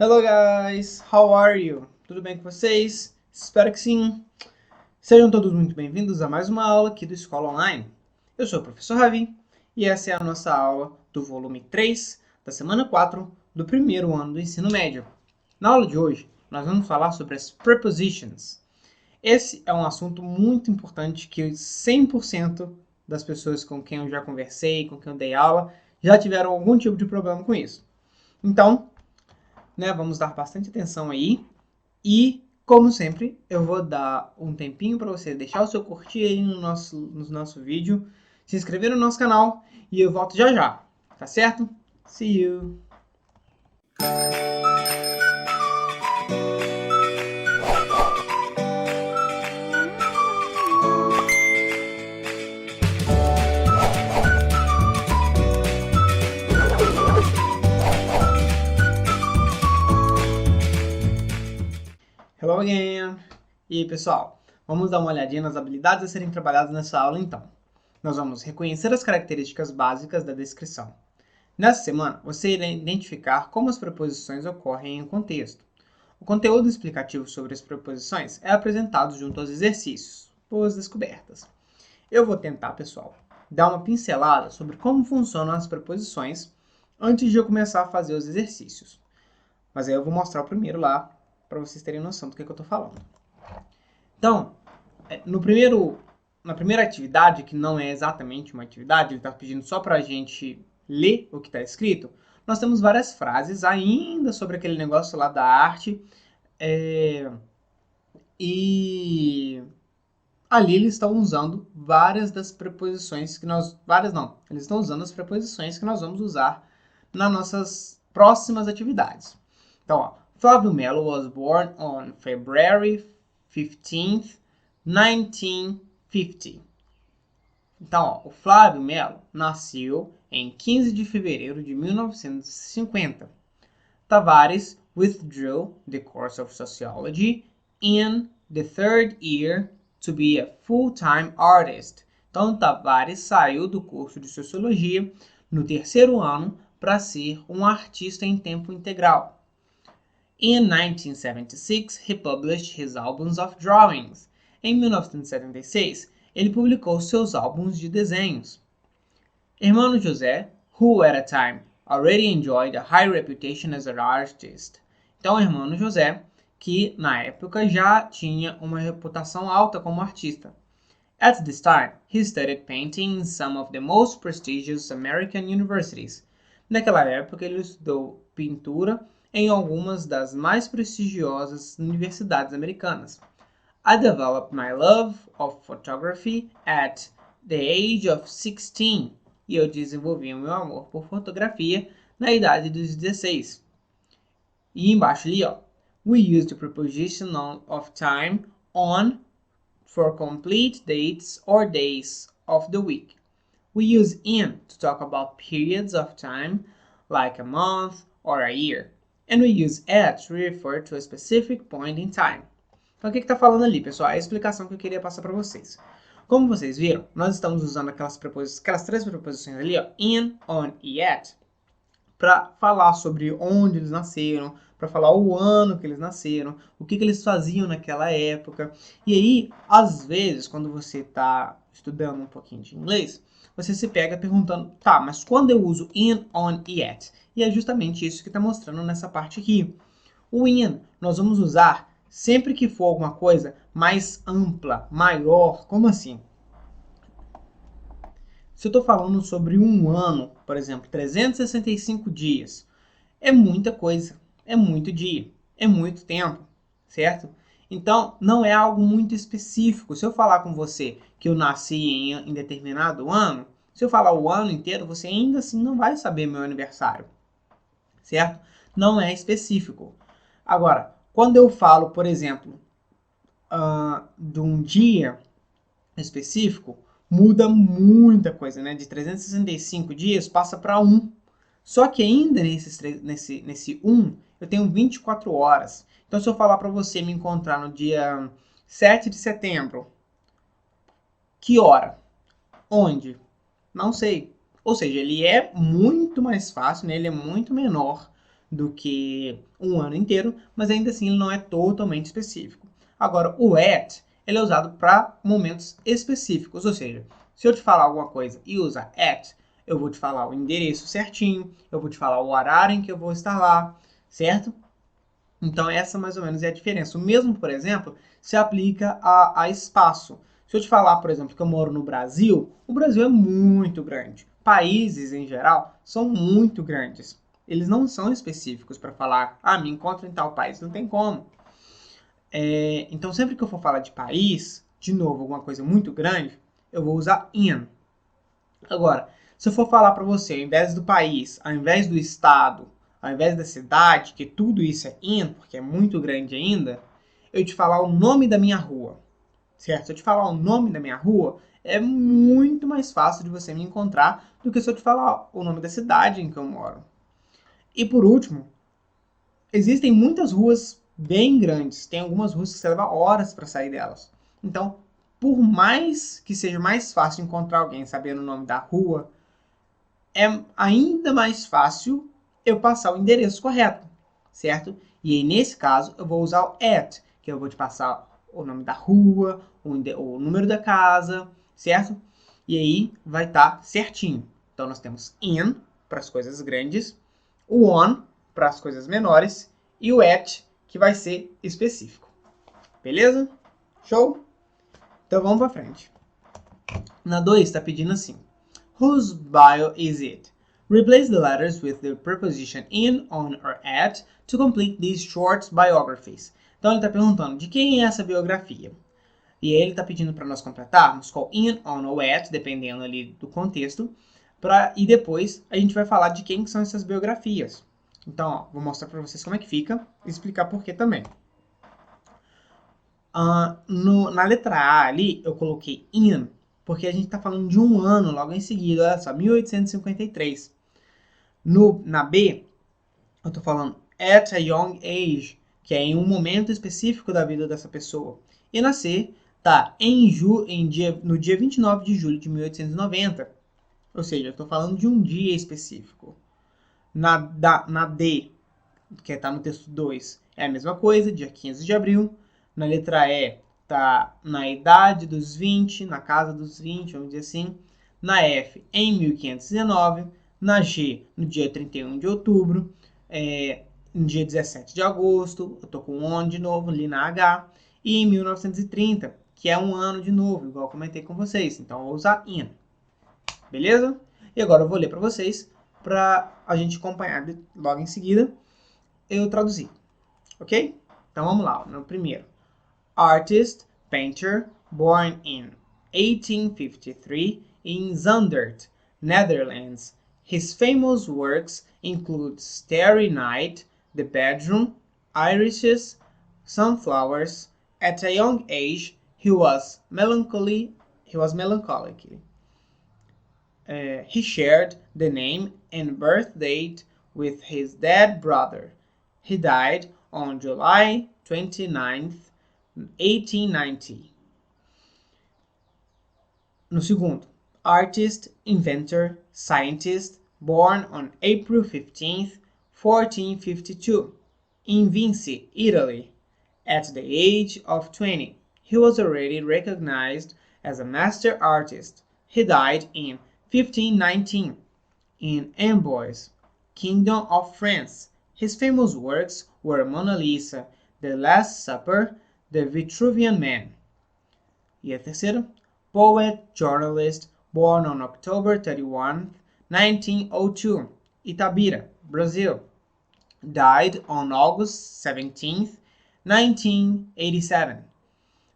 Hello guys, how are you? Tudo bem com vocês? Espero que sim. Sejam todos muito bem-vindos a mais uma aula aqui do Escola Online. Eu sou o professor Ravi e essa é a nossa aula do volume 3 da semana 4 do primeiro ano do ensino médio. Na aula de hoje, nós vamos falar sobre as prepositions. Esse é um assunto muito importante que 100% das pessoas com quem eu já conversei, com quem eu dei aula, já tiveram algum tipo de problema com isso. Então, vamos dar bastante atenção aí. E, como sempre, eu vou dar um tempinho para você deixar o seu curtir aí no nosso vídeo, se inscrever no nosso canal e eu volto já já, tá certo? See you! Hello again! E aí, pessoal, vamos dar uma olhadinha nas habilidades a serem trabalhadas nessa aula então. Nós vamos reconhecer as características básicas da descrição. Nessa semana, você irá identificar como as preposições ocorrem em um contexto. O conteúdo explicativo sobre as preposições é apresentado junto aos exercícios, boas descobertas. Eu vou tentar, pessoal, dar uma pincelada sobre como funcionam as preposições antes de eu começar a fazer os exercícios. Mas aí eu vou mostrar o primeiro lá, para vocês terem noção do que eu estou falando. Então, na primeira atividade, que não é exatamente uma atividade, ele está pedindo só para a gente ler o que está escrito, nós temos várias frases ainda sobre aquele negócio lá da arte, e ali eles estão usando várias das preposições que nós... Várias não, eles estão usando as preposições que nós vamos usar nas nossas próximas atividades. Então, ó, Flávio Melo was born on February 15th, 1950. Então, ó, o Flávio Melo nasceu em 15 de fevereiro de 1950. Tavares withdrew the course of sociology in the third year to be a full-time artist. Então, Tavares saiu do curso de sociologia no terceiro ano para ser um artista em tempo integral. In 1976, he published his albums of drawings. Em 1976, ele publicou seus álbuns de desenhos. Hermano José, who at a time already enjoyed a high reputation as an artist. Então, Hermano José, que na época já tinha uma reputação alta como artista. At this time, he studied painting in some of the most prestigious American universities. Naquela época, ele estudou pintura em algumas das mais prestigiosas universidades americanas. I developed my love of photography at the age of 16. E eu desenvolvi o meu amor por fotografia na idade dos 16. E embaixo ali, ó, we use the preposition of time on for complete dates or days of the week. We use in to talk about periods of time, like a month or a year. And we use at to refer to a specific point in time. Então, o que está falando ali, pessoal? É a explicação que eu queria passar para vocês. Como vocês viram, nós estamos usando aquelas três preposições ali, ó, in, on e at, para falar sobre onde eles nasceram, para falar o ano que eles nasceram, o que eles faziam naquela época. E aí, às vezes, quando você está estudando um pouquinho de inglês, você se pega perguntando, tá, mas quando eu uso in, on e at? E é justamente isso que está mostrando nessa parte aqui. O in, nós vamos usar sempre que for alguma coisa mais ampla, maior. Como assim? Se eu estou falando sobre um ano, por exemplo, 365 dias, é muita coisa, é muito dia, é muito tempo, certo? Então, não é algo muito específico. Se eu falar com você que eu nasci em determinado ano, se eu falar o ano inteiro, você ainda assim não vai saber meu aniversário, certo? Não é específico. Agora, quando eu falo, por exemplo, de um dia específico, muda muita coisa, né? De 365 dias passa para 1. Só que ainda nesse 1, eu tenho 24 horas. Então, se eu falar para você me encontrar no dia 7 de setembro, que hora? Onde? Não sei. Ou seja, ele é muito mais fácil, né? Ele é muito menor do que um ano inteiro, mas ainda assim ele não é totalmente específico. Agora, o at, ele é usado para momentos específicos, ou seja, se eu te falar alguma coisa e usar at, eu vou te falar o endereço certinho, eu vou te falar o horário em que eu vou estar lá, certo? Então essa mais ou menos é a diferença. O mesmo, por exemplo, se aplica a espaço. Se eu te falar, por exemplo, que eu moro no Brasil, o Brasil é muito grande. Países, em geral, são muito grandes. Eles não são específicos para falar, me encontro em tal país. Não tem como. Então, sempre que eu for falar de país, de novo, alguma coisa muito grande, eu vou usar in. Agora, se eu for falar para você, ao invés do país, ao invés do estado, ao invés da cidade, que tudo isso é in, porque é muito grande ainda, eu te falar o nome da minha rua, certo? Se eu te falar o nome da minha rua, é muito mais fácil de você me encontrar do que se eu te falar o nome da cidade em que eu moro. E por último, existem muitas ruas bem grandes. Tem algumas ruas que você leva horas para sair delas. Então, por mais que seja mais fácil encontrar alguém sabendo o nome da rua, é ainda mais fácil eu passar o endereço correto, certo? E aí, nesse caso, eu vou usar o at, que eu vou te passar o nome da rua, o número da casa, certo? E aí vai estar certinho. Então, nós temos in para as coisas grandes, o on para as coisas menores e o at, que vai ser específico. Beleza? Show? Então, vamos para frente. Na 2 está pedindo assim. Whose bio is it? Replace the letters with the preposition in, on, or at to complete these short biographies. Então ele está perguntando de quem é essa biografia. E aí ele está pedindo para nós completarmos com in, on ou at, dependendo ali do contexto. E depois a gente vai falar de quem são essas biografias. Então, ó, vou mostrar para vocês como é que fica e explicar por que também. Na letra A ali, eu coloquei in, porque a gente está falando de um ano logo em seguida, olha só, 1853. Na B, eu estou falando at a young age, que é em um momento específico da vida dessa pessoa. E na C, tá no dia 29 de julho de 1890. Ou seja, eu estou falando de um dia específico. Na D, que está no texto 2, é a mesma coisa, dia 15 de abril. Na letra E, tá na idade dos 20, na casa dos 20, vamos dizer assim. Na F, em 1519. Na G, no dia 31 de outubro. No dia 17 de agosto, eu tô com on de novo ali na H. E em 1930, que é um ano de novo, igual eu comentei com vocês. Então, eu vou usar in. Beleza? E agora eu vou ler para vocês, para a gente acompanhar logo em seguida eu traduzi, ok? Então vamos lá, no primeiro. Artist, painter, born in 1853 in Zundert, Netherlands. His famous works include Starry Night, The Bedroom, Irises, Sunflowers. At a young age, he was melancholic. He shared the name and birth date with his dead brother. He died on July 29th, 1890. No segundo, artist, inventor, scientist, born on April 15th, 1452, in Vinci, Italy. At the age of 20, he was already recognized as a master artist. He died in 1519 in Amboise, Kingdom of France. His famous works were Mona Lisa, The Last Supper, The Vitruvian Man. E a terceira, poet, journalist, born on October 31, 1902, Itabira, Brazil. Died on August 17, 1987.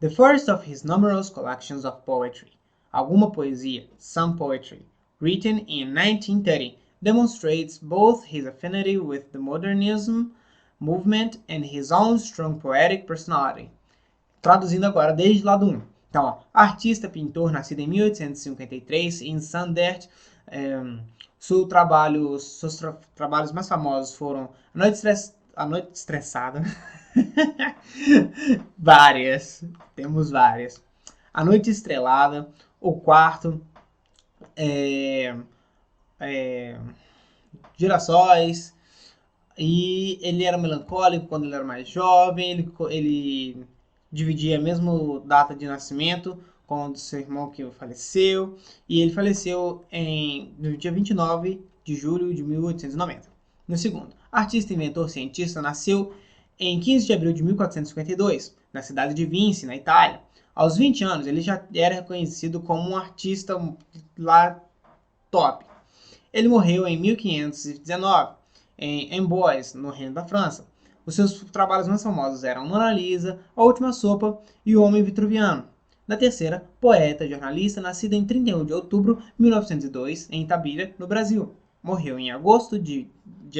The first of his numerous collections of poetry, Alguma Poesia, Some Poetry, written in 1930, demonstrates both his affinity with the modernism movement and his own strong poetic personality. Traduzindo agora desde lá do 1. Então, ó, artista, pintor, nascido em 1853 em Zundert. Seus trabalhos mais famosos foram A Noite Estressada. Várias. Temos várias. A Noite Estrelada. O Quarto. Girassóis. E ele era melancólico quando ele era mais jovem, ele dividia a mesma data de nascimento com o do seu irmão que faleceu, e ele faleceu no dia 29 de julho de 1890. No segundo, artista, inventor, cientista, nasceu em 15 de abril de 1452, na cidade de Vinci, na Itália. Aos 20 anos, ele já era reconhecido como um artista lá top. Ele morreu em 1519, em Amboise, no Reino da França. Os seus trabalhos mais famosos eram Mona Lisa, A Última Sopa e O Homem Vitruviano. Na terceira, poeta e jornalista, nascida em 31 de outubro de 1902, em Itabira, no Brasil. Morreu em dia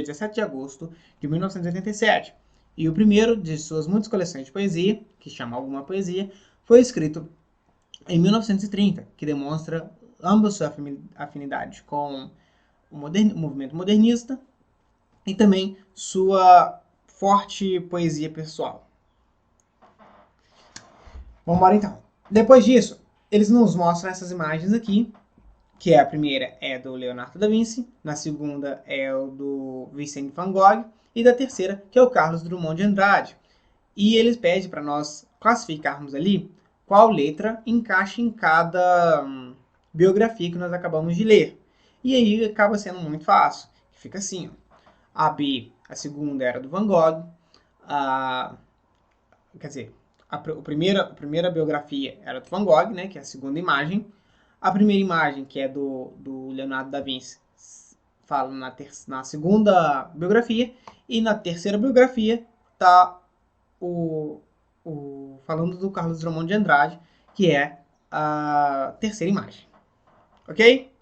17 de agosto de 1987. E o primeiro de suas muitas coleções de poesia, que chama Alguma Poesia, foi escrito em 1930, que demonstra ambas sua afinidade com o movimento modernista e também sua forte poesia pessoal. Vamos embora então. Depois disso, eles nos mostram essas imagens aqui, que a primeira é do Leonardo da Vinci, na segunda é o do Vincent van Gogh, e da terceira, que é o Carlos Drummond de Andrade. E eles pedem para nós classificarmos ali qual letra encaixa em cada biografia que nós acabamos de ler. E aí acaba sendo muito fácil. Fica assim, ó. A B, a segunda era do Van Gogh, quer dizer, a primeira biografia era do Van Gogh, né, que é a segunda imagem. A primeira imagem, que é do Leonardo da Vinci, fala na segunda biografia, e na terceira biografia está falando do Carlos Drummond de Andrade, que é a terceira imagem. Ok?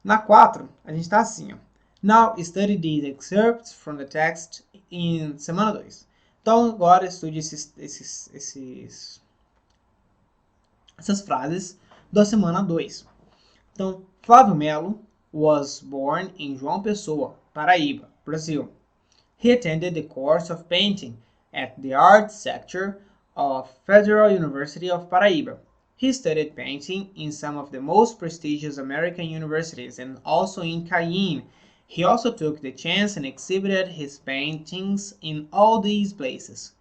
Na 4, a gente está assim, ó. Now study these excerpts from the text in semana 2. Então agora estude essas frases da semana 2. Então, Flávio Melo was born in João Pessoa, Paraíba, Brasil. He attended the course of painting at the art sector of Federal University of Paraíba. He studied painting in some of the most prestigious American universities and also in Cayenne. He also took the chance and exhibited his paintings in all these places.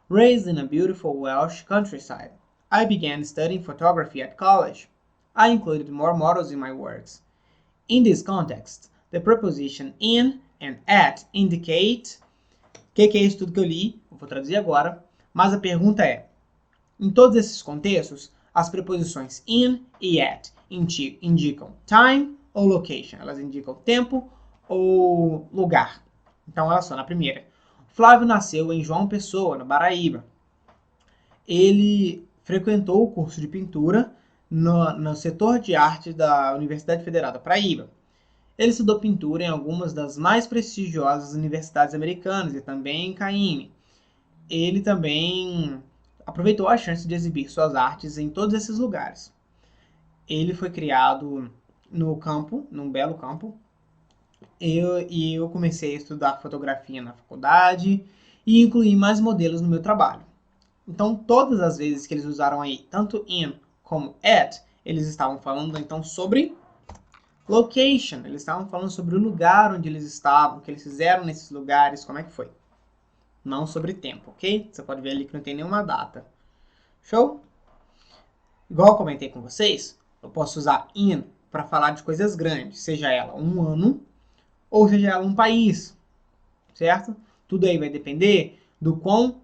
Raised in a beautiful Welsh countryside, I began studying photography at college. I included more models in my works. In this context, the preposition in and at indicate. O que é isso tudo que eu li? Eu vou traduzir agora. Mas a pergunta é: em todos esses contextos, as preposições in e at indicam time ou location. Elas indicam tempo ou lugar. Então, olha só, na primeira. Flávio nasceu em João Pessoa, na Paraíba. Ele frequentou o curso de pintura no setor de arte da Universidade Federal da Paraíba. Ele estudou pintura em algumas das mais prestigiosas universidades americanas e também em Cayenne. Ele também aproveitou a chance de exibir suas artes em todos esses lugares. Ele foi criado no campo, num belo campo. Eu comecei a estudar fotografia na faculdade e incluí mais modelos no meu trabalho. Então, todas as vezes que eles usaram aí, tanto in como at, eles estavam falando então sobre location. Eles estavam falando sobre o lugar onde eles estavam, o que eles fizeram nesses lugares, como é que foi. Não sobre tempo, ok? Você pode ver ali que não tem nenhuma data. Show? Igual eu comentei com vocês, eu posso usar in para falar de coisas grandes, seja ela um ano ou seja ela um país, certo? Tudo aí vai depender do quão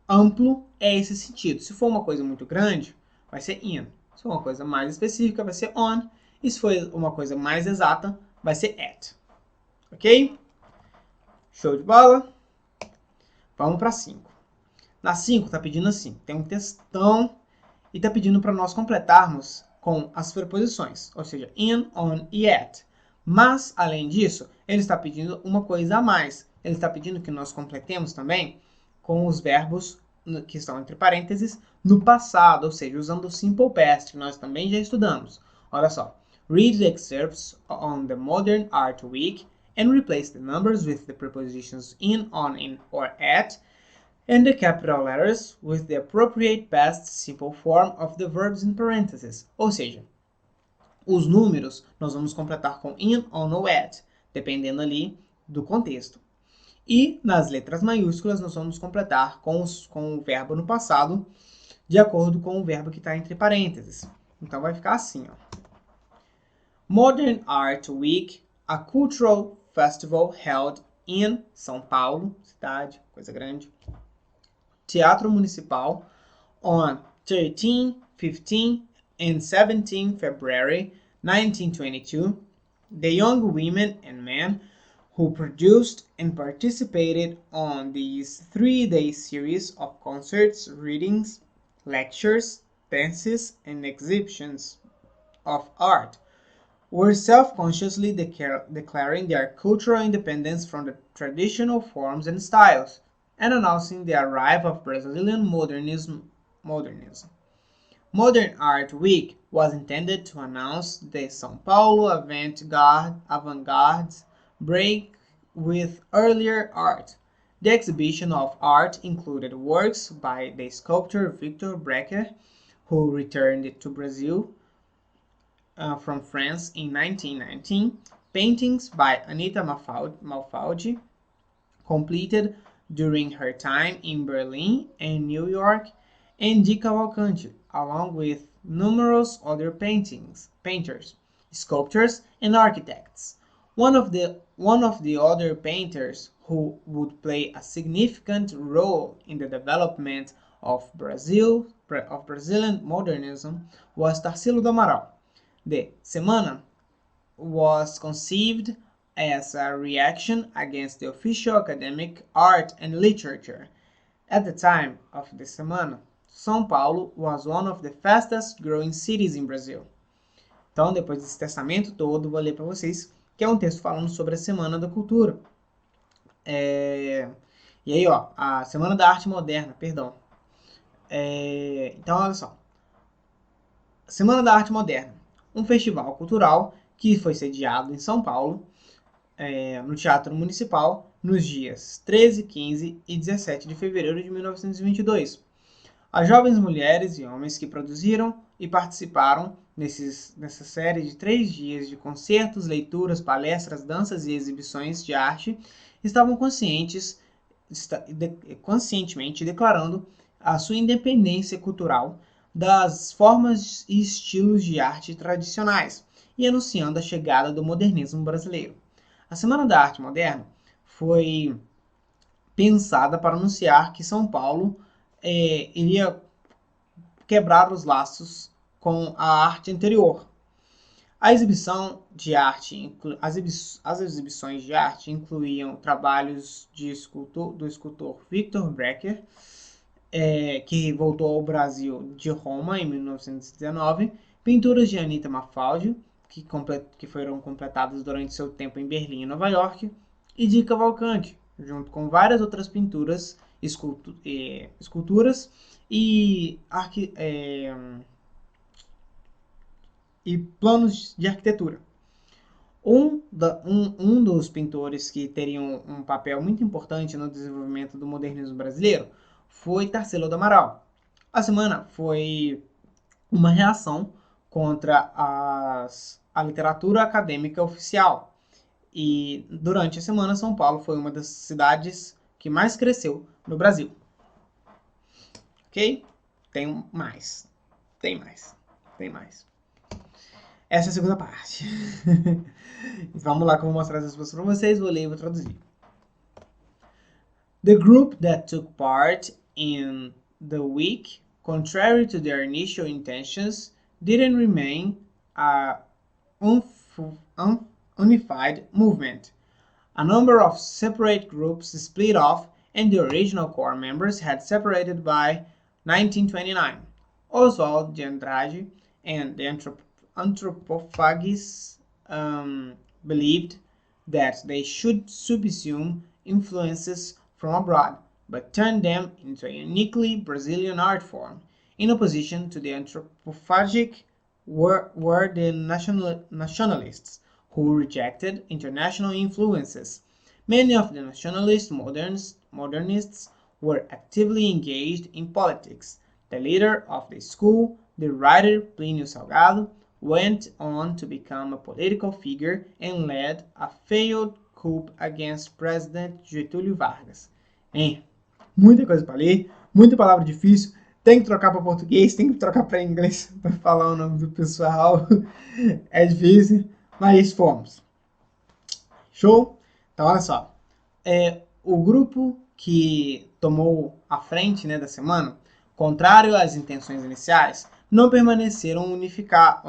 amplo é esse sentido. Se for uma coisa muito grande, vai ser in. Se for uma coisa mais específica, vai ser on. E se for uma coisa mais exata, vai ser at. Ok? Show de bola? Vamos para 5. Na 5 está pedindo assim, tem um textão e está pedindo para nós completarmos com as preposições, ou seja, in, on e at. Mas, além disso, ele está pedindo uma coisa a mais. Ele está pedindo que nós completemos também com os verbos que estão entre parênteses no passado, ou seja, usando o simple past, que nós também já estudamos. Olha só. Read the excerpts on the Modern Art Week and replace the numbers with the prepositions in, on, or at, and the capital letters with the appropriate past simple form of the verbs in parentheses. Ou seja, os números nós vamos completar com in, on ou at. dependendo ali do contexto. E nas letras maiúsculas nós vamos completar com o verbo no passado, de acordo com o verbo que está entre parênteses. Então vai ficar assim, ó. Modern Art Week, a cultural festival held in São Paulo, cidade, coisa grande. Teatro Municipal on 13, 15, and 17 February 1922. The young women and men who produced and participated on these 3-day series of concerts, readings, lectures, dances, and exhibitions of art were self-consciously declaring their cultural independence from the traditional forms and styles, and announcing the arrival of Brazilian modernism. Modern Art Week was intended to announce the São Paulo avant-garde's break with earlier art. The exhibition of art included works by the sculptor Victor Brecher, who returned to Brazil from France in 1919, paintings by Anita Malfaldi, completed during her time in Berlin and New York, and Di Cavalcanti, along with numerous other painters, sculptors, and architects. One of the other painters who would play a significant role in the development of Brazilian modernism was Tarsilo do Amaral. The Semana was conceived as a reaction against the official academic art and literature. At the time of the Semana, São Paulo was one of the fastest growing cities in Brazil. Então, depois desse testamento todo, vou ler para vocês, que é um texto falando sobre a Semana da Cultura. E aí, ó, a Semana da Arte Moderna, perdão. Então, olha só. Semana da Arte Moderna, um festival cultural que foi sediado em São Paulo, no Teatro Municipal, nos dias 13, 15 e 17 de fevereiro de 1922. As jovens mulheres e homens que produziram e participaram nessa série de 3 dias de concertos, leituras, palestras, danças e exibições de arte estavam conscientemente declarando a sua independência cultural das formas e estilos de arte tradicionais e anunciando a chegada do modernismo brasileiro. A Semana da Arte Moderna foi pensada para anunciar que São Paulo iria quebrar os laços com a arte anterior. A exibição de arte, as exibições de arte incluíam trabalhos do escultor Victor Brecher, que voltou ao Brasil de Roma em 1919, pinturas de Anita Malfaldi, que foram completadas durante seu tempo em Berlim e Nova York, e de Cavalcanti, junto com várias outras pinturas, esculturas e planos de arquitetura. Um dos pintores que teriam um papel muito importante no desenvolvimento do modernismo brasileiro foi Tarsilo do Amaral. A semana foi uma reação contra a literatura acadêmica oficial. E durante a semana, São Paulo foi uma das cidades que mais cresceu no Brasil. Ok? Tem mais. Essa é a segunda parte. Vamos lá que eu vou mostrar as respostas para vocês. Vou ler e vou traduzir. The group that took part in the week, contrary to their initial intentions, didn't remain a unified movement. A number of separate groups split off, and the original core members had separated by 1929. Oswald de Andrade and the anthropophagists believed that they should subsume influences from abroad, but turn them into a uniquely Brazilian art form. In opposition to the anthropophagic were the nationalists, who rejected international influences. Many of the nationalist modernists were actively engaged in politics. The leader of the school, the writer Plínio Salgado, went on to become a political figure and led a failed coup against President Getúlio Vargas. Hein? Muita coisa para ler, muita palavra difícil. Tem que trocar para português, tem que trocar para inglês para falar o nome do pessoal. É difícil, mas fomos. Show? Então, olha só. O grupo que tomou a frente, né, da semana, contrário às intenções iniciais, não permaneceram unificados,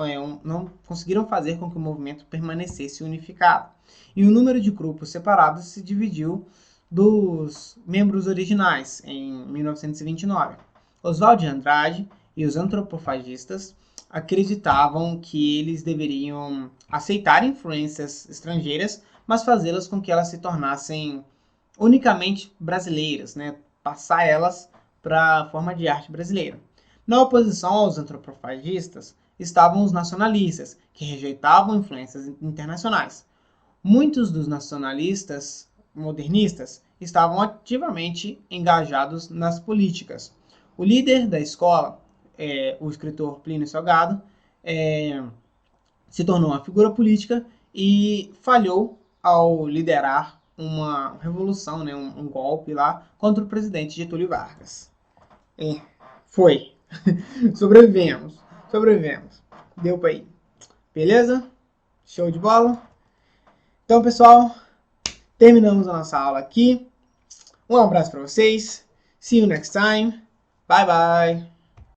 não conseguiram fazer com que o movimento permanecesse unificado. E o número de grupos separados se dividiu dos membros originais em 1929. Oswald de Andrade e os antropofagistas acreditavam que eles deveriam aceitar influências estrangeiras, mas fazê-las com que elas se tornassem unicamente brasileiras, né? Passar elas para a forma de arte brasileira. Na oposição aos antropofagistas estavam os nacionalistas, que rejeitavam influências internacionais. Muitos dos nacionalistas modernistas estavam ativamente engajados nas políticas. O líder da escola, o escritor Plínio Salgado, se tornou uma figura política e falhou ao liderar uma revolução, né, um golpe lá contra o presidente Getúlio Vargas. Foi. Sobrevivemos. Deu pra ir. Beleza? Show de bola? Então, pessoal, terminamos a nossa aula aqui. Um abraço para vocês. See you next time. Bye, bye.